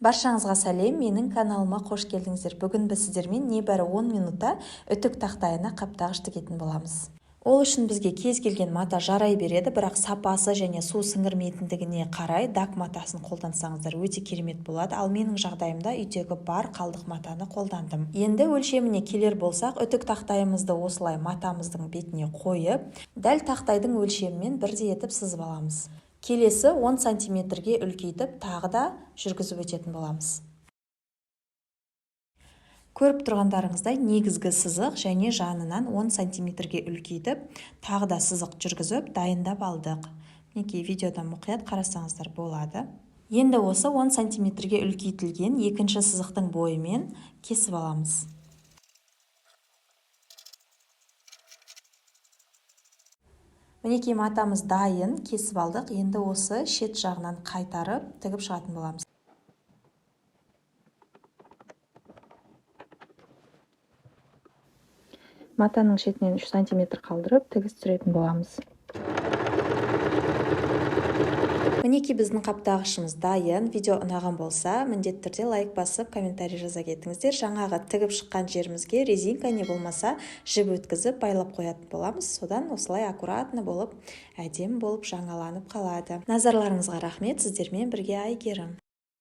Баршаңызға сәлем, менің каналыма қош келдіңіздер. Бүгін біз сіздермен небәрі 10 минутта үтік тақтайына қаптағыш тігетін боламыз. Ол үшін бізге кез келген мата жарай береді, бірақ сапасы және су сіңірмейтіндігіне қарай дак матасын қолдансаңыздар өте керемет болады. Ал менің жағдайымда үйдегі бар қалдық матаны қолдандым. Енді өлшеміне келер болсақ, үтік тақтайымызды осылай матамыздың бетіне қойып, дәл тақтайдың өлшемімен бірдей етіп сызып аламыз. Келесі 10 сантиметрге үлкейтіп, тағы да жүргізіп өтетін боламыз. Көріп тұрғандарыңыздай негізгі сызық және жанынан 10 сантиметрге үлкейтіп, тағы да сызық жүргізіп, дайындап алдық. Мінекей видеодан мұқият қарасаңыздар болады. Енді осы 10 сантиметрге үлкейтілген екінші сызықтың бойымен кесіп аламыз. Мінекей матамыз дайын, кесіп алдық. Енді осы шет жағынан қайтарып, тігіп шығатын боламыз. Матаның шетінен 3 сантиметр қалдырып, тігіс түсіретін боламыз. Мінекей біздің қаптағышымыз дайын. Видео ұнаған болса, міндетті түрде лайк басып, комментарий жаза кетіңіздер. Жаңағы тігіп шыққан жерімізге резинка не болмаса жіп өткізіп байлап қоятын боламыз. Содан осылай аккуратно болып, әдемі болып жаңаланып қалады. Назарларыңызға рахмет. Сіздермен бірге Айгерім.